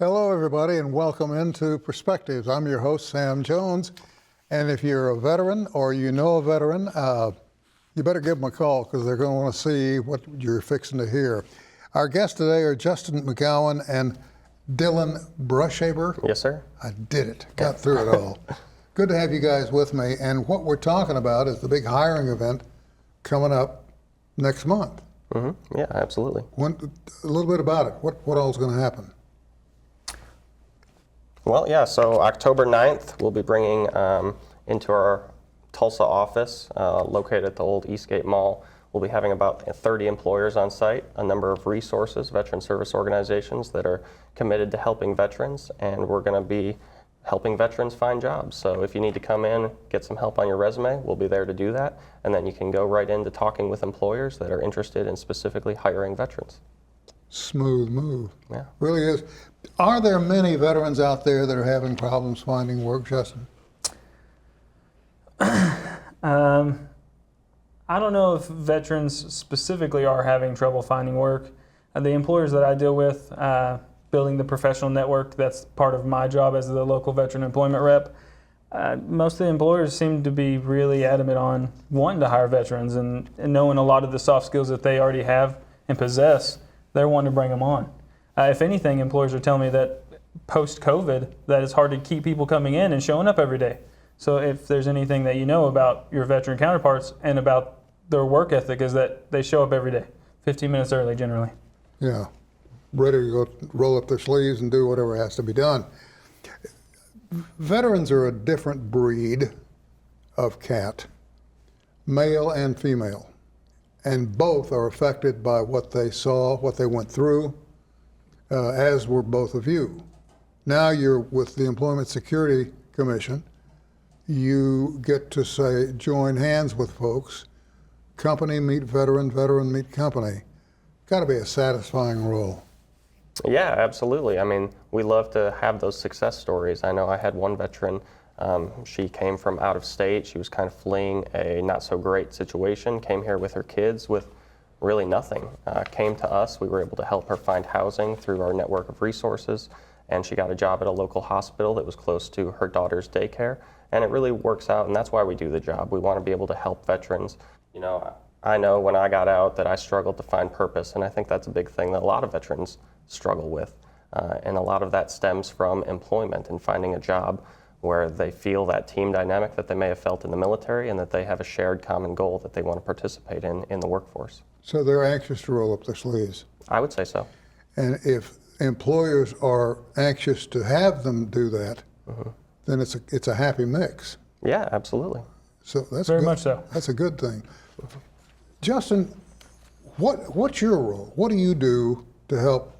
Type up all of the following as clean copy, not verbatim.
Hello, everybody, and welcome into Perspectives. I'm your host, Sam Jones, and if you're a veteran or you know a veteran, you better give them a call because they're going to want to see what you're fixing to hear. Our guests today are Justin McGowin and Dylan Brushaber. Yes, sir. I did it. Got through it all. Good to have you guys with me, and what we're talking about is the big hiring event coming up next month. Mm-hmm. Yeah, absolutely. A little bit about it. What all is going to happen? Well, yeah, so October 9th, we'll be bringing into our Tulsa office, located at the old Eastgate Mall. We'll be having about 30 employers on site, a number of resources, veteran service organizations that are committed to helping veterans, and we're going to be helping veterans find jobs. So if you need to come in, get some help on your resume, we'll be there to do that, and then you can go right into talking with employers that are interested in specifically hiring veterans. Smooth move. Yeah. Really is. Are there many veterans out there that are having problems finding work, Justin? I don't know if veterans specifically are having trouble finding work. The employers that I deal with, building the professional network, that's part of my job as the local veteran employment rep. Most of the employers seem to be really adamant on wanting to hire veterans and knowing a lot of the soft skills that they already have and possess, they're wanting to bring them on. If anything, employers are telling me that post-COVID, that it's hard to keep people coming in and showing up every day. So if there's anything that you know about your veteran counterparts and about their work ethic, is that they show up every day, 15 minutes early generally. Yeah, ready to go roll up their sleeves and do whatever has to be done. Veterans are a different breed of cat, male and female, and both are affected by what they saw, what they went through, as were both of you. Now you're with the Employment Security Commission. You get to say, join hands with folks, company meet veteran, veteran meet company. Got to be a satisfying role. Yeah, absolutely. I mean, we love to have those success stories. I know I had one veteran, she came from out of state. She was kind of fleeing a not so great situation, came here with her kids with really nothing. Came to us, we were able to help her find housing through our network of resources, and she got a job at a local hospital that was close to her daughter's daycare, and it really works out, and that's why we do the job. We want to be able to help veterans. You know, I know when I got out that I struggled to find purpose, and I think that's a big thing that a lot of veterans struggle with, and a lot of that stems from employment and finding a job where they feel that team dynamic that they may have felt in the military and that they have a shared common goal that they want to participate in the workforce. So they're anxious to roll up their sleeves. I would say so. And if employers are anxious to have them do that, then it's a happy mix. Yeah, absolutely. So that's Very good. much so. That's a good thing. Justin, what's your role? What do you do to help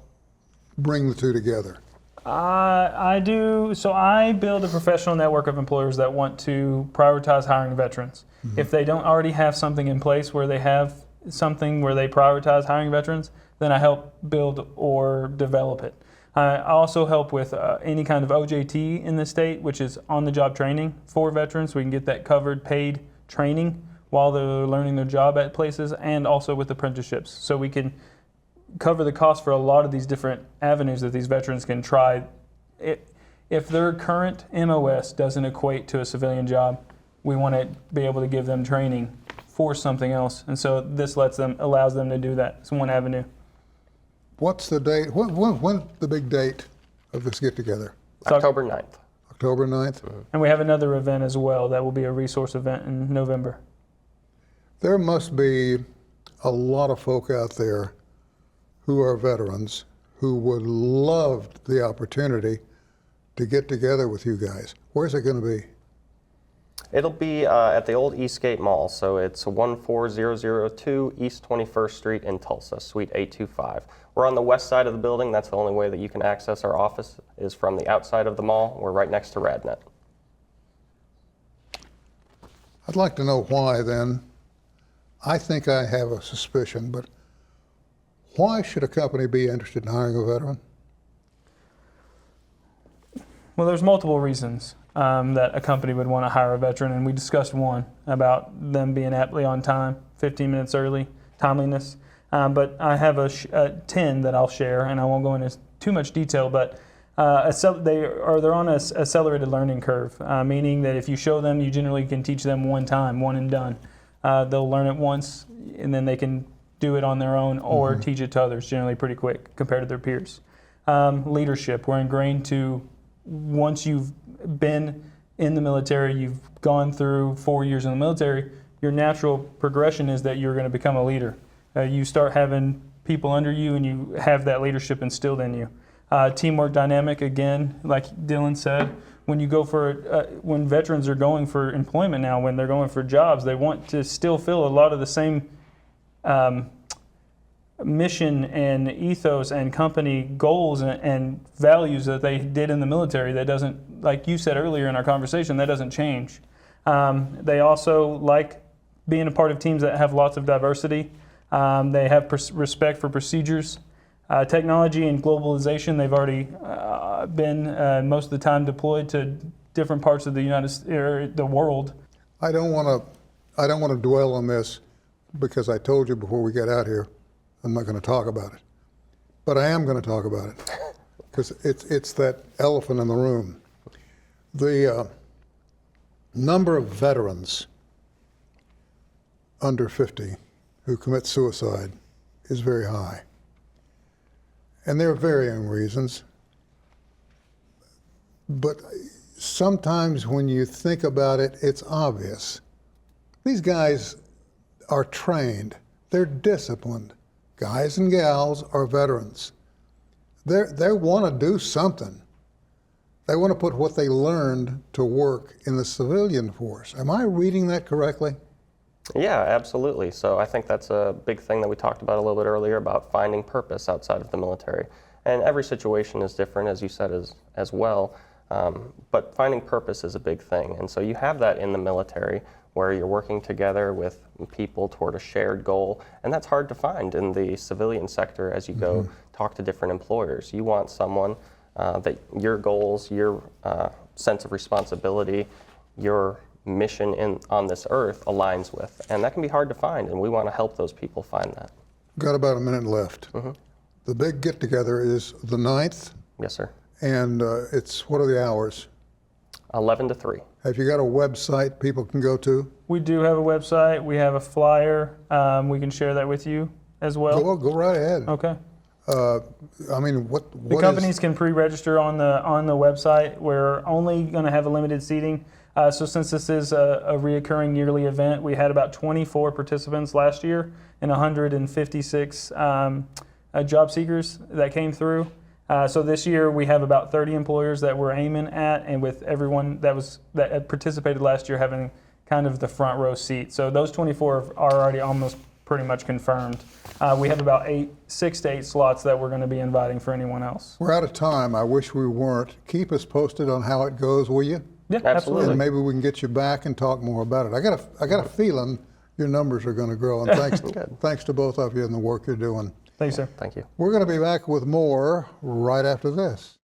bring the two together? I do. So I build a professional network of employers that want to prioritize hiring veterans. If they don't already have something in place where they have something where they prioritize hiring veterans, then I help build or develop it. I also help with any kind of OJT in the state, which is on-the-job training for veterans. We can get that covered, paid training while they're learning their job at places, and also with apprenticeships. So we can cover the cost for a lot of these different avenues that these veterans can try. If their current MOS doesn't equate to a civilian job, we want to be able to give them training for something else. And so this allows them to do that. It's one avenue. What's the date? When's the big date of this get-together? October 9th. October 9th? And we have another event as well that will be a resource event in November. There must be a lot of folk out there who are veterans who would love the opportunity to get together with you guys. Where's it going to be? It'll be at the old Eastgate Mall, so it's 14002 East 21st Street in Tulsa, Suite 825. We're on the west side of the building. That's the only way that you can access our office is from the outside of the mall. We're right next to RadNet. I'd like to know why then. I think I have a suspicion, but why should a company be interested in hiring a veteran? Well, there's multiple reasons that a company would want to hire a veteran, and we discussed one about them being aptly on time, 15 minutes early, timeliness. But I have 10 that I'll share, and I won't go into too much detail, but they're on an accelerated learning curve, meaning that if you show them, you generally can teach them one time, one and done. They'll learn it once, and then they can do it on their own or teach it to others generally pretty quick compared to their peers. Leadership, we're ingrained to, once you've been in the military, you've gone through 4 years in the military, your natural progression is that you're going to become a leader. You start having people under you and you have that leadership instilled in you. Teamwork dynamic, again, like Dylan said, when you go when veterans are going for employment now, when they're going for jobs, they want to still feel a lot of the same mission and ethos and company goals and values that they did in the military. That doesn't, like you said earlier in our conversation, that doesn't change. They also like being a part of teams that have lots of diversity. They have respect for procedures. Technology and globalization, they've already been most of the time deployed to different parts of the world. I don't want to dwell on this because I told you before we got out here, I'm not going to talk about it. But I am going to talk about it because it's that elephant in the room. The number of veterans under 50 who commit suicide is very high. And there are varying reasons. But sometimes when you think about it, it's obvious. These guys are trained. They're disciplined. Guys and gals are veterans. They want to do something. They want to put what they learned to work in the civilian force. Am I reading that correctly? Yeah, absolutely. So I think that's a big thing that we talked about a little bit earlier about finding purpose outside of the military. And every situation is different, as you said, as well. But finding purpose is a big thing. And so you have that in the military where you're working together with people toward a shared goal. And that's hard to find in the civilian sector as you go talk to different employers. You want someone that your goals, your sense of responsibility, your mission on this earth aligns with. And that can be hard to find, and we want to help those people find that. Got about a minute left. The big get-together is the 9th. Yes, sir. And what are the hours? 11 to 3. Have you got a website people can go to? We do have a website. We have a flyer. We can share that with you as well. Go right ahead. Okay. I mean, what The companies can pre-register on the website. We're only going to have a limited seating. So since this is a reoccurring yearly event, we had about 24 participants last year and 156 job seekers that came through. So this year we have about 30 employers that we're aiming at, and with everyone that participated last year having kind of the front row seat. So those 24 are already almost pretty much confirmed. We have about 6 to 8 slots that we're going to be inviting for anyone else. We're out of time. I wish we weren't. Keep us posted on how it goes, will you? Yeah, Absolutely. And maybe we can get you back and talk more about it. I got a feeling your numbers are going to grow. And thanks to both of you and the work you're doing. Thanks, sir. Thank you. We're going to be back with more right after this.